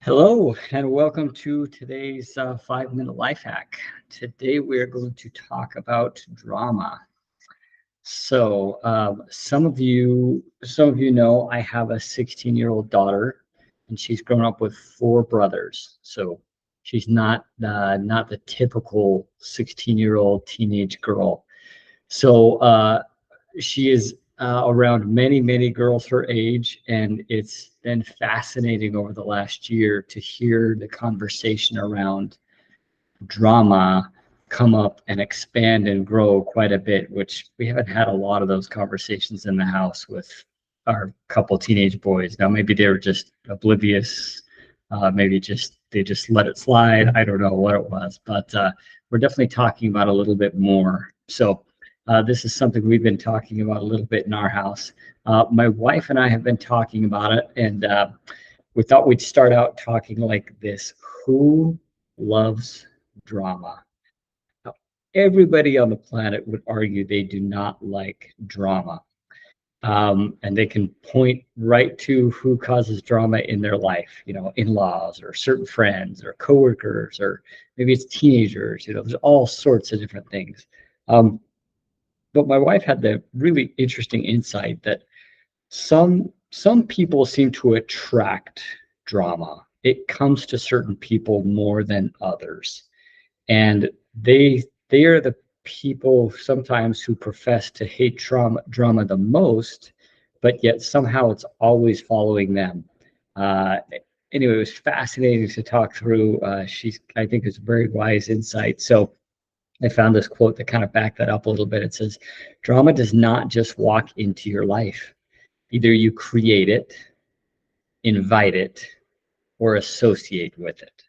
Hello and welcome to today's 5-minute life hack. Today we are going to talk about drama. Some of you know I have a 16-year-old daughter, and she's grown up with 4 brothers. So she's not the typical 16-year-old teenage girl. So she is around many girls her age, and it's been fascinating over the last year to hear the conversation around drama come up and expand and grow quite a bit, which we haven't had a lot of those conversations in the house with our couple teenage boys. Now maybe they were just oblivious, maybe they just let it slide. I don't know what it was, but we're definitely talking about a little bit more. So this is something we've been talking about a little bit in our house. My wife and I have been talking about it, and we thought we'd start out talking like this. Who loves drama? Now, everybody on the planet would argue they do not like drama. And they can point right to who causes drama in their life, in-laws or certain friends or coworkers, or maybe it's teenagers, there's all sorts of different things. But my wife had the really interesting insight that some people seem to attract drama. It comes to certain people more than others, and they are the people sometimes who profess to hate drama the most, but yet somehow it's always following them. Uh, anyway, it was fascinating to talk through. I think it's a very wise insight. So I found this quote that kind of backed that up a little bit. It says, drama does not just walk into your life. Either you create it, invite it, or associate with it.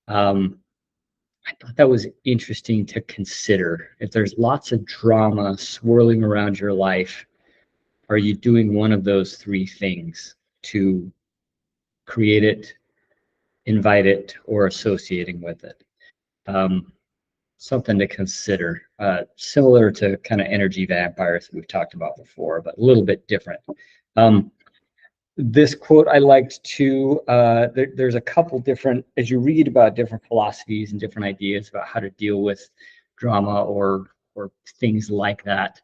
I thought that was interesting to consider. If there's lots of drama swirling around your life, are you doing one of those 3 things to create it, invite it, or associating with it? Something to consider, similar to kind of energy vampires that we've talked about before, but a little bit different. This quote I liked too. There's a couple different, as you read about different philosophies and different ideas about how to deal with drama or things like that.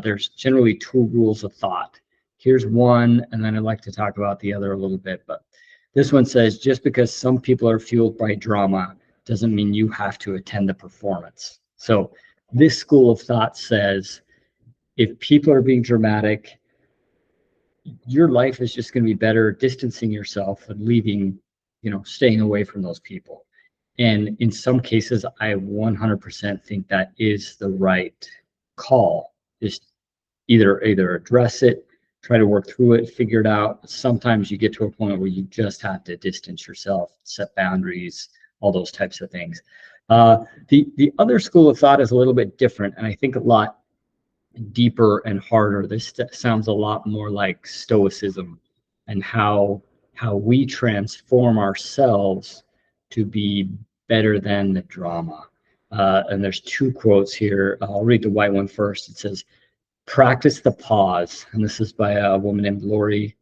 There's generally 2 rules of thought. Here's one, and then I'd like to talk about the other a little bit. But this one says, just because some people are fueled by drama doesn't mean you have to attend the performance. So this school of thought says, if people are being dramatic, your life is just going to be better distancing yourself and leaving, staying away from those people. And in some cases, I 100% think that is the right call. Just either address it, try to work through it, figure it out. Sometimes you get to a point where you just have to distance yourself, set boundaries, all those types of things. The other school of thought is a little bit different, and I think a lot deeper and harder. This sounds a lot more like Stoicism and how we transform ourselves to be better than the drama. And there's 2 quotes here. I'll read the white one first. It says, practice the pause. And this is by a woman named Lori.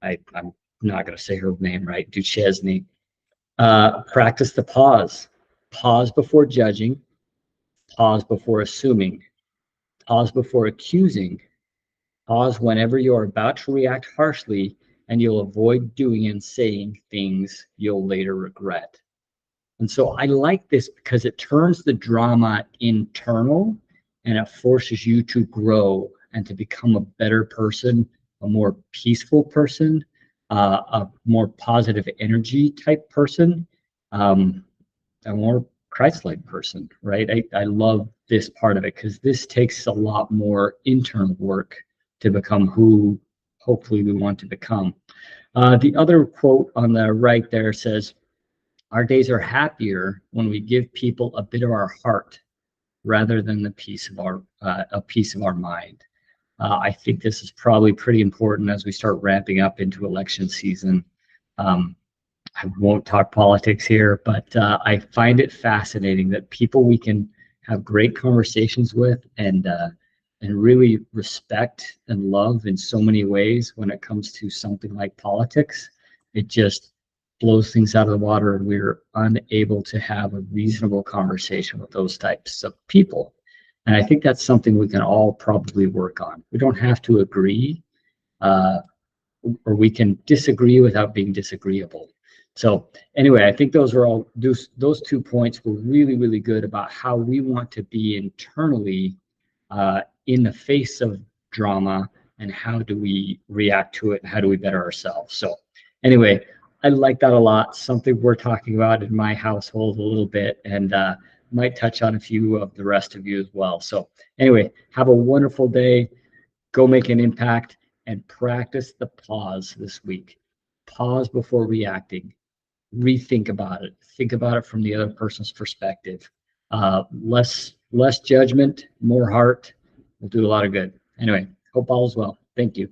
I'm not going to say her name right, Duchesne. Practice the pause. Pause before judging. Pause before assuming. Pause before accusing. Pause whenever you're about to react harshly, and you'll avoid doing and saying things you'll later regret. And so I like this because it turns the drama internal, and it forces you to grow and to become a better person, a more peaceful person, a more positive energy type person, a more Christ-like person, right? I love this part of it because this takes a lot more internal work to become who hopefully we want to become. The other quote on the right there says, our days are happier when we give people a bit of our heart rather than a piece of our mind. I think this is probably pretty important as we start ramping up into election season. I won't talk politics here, but I find it fascinating that people we can have great conversations with and really respect and love in so many ways when it comes to something like politics. It just blows things out of the water, and we're unable to have a reasonable conversation with those types of people. And I think that's something we can all probably work on. We don't have to agree, or we can disagree without being disagreeable. So anyway, I think those 2 points were really, really good about how we want to be internally in the face of drama, and how do we react to it, and how do we better ourselves. So anyway, I like that a lot. Something we're talking about in my household a little bit, and might touch on a few of the rest of you as well. So anyway, have a wonderful day. Go make an impact, and practice the pause this week. Pause before reacting. Rethink about it. Think about it from the other person's perspective. Less judgment, more heart will do a lot of good. Anyway, hope all is well. Thank you.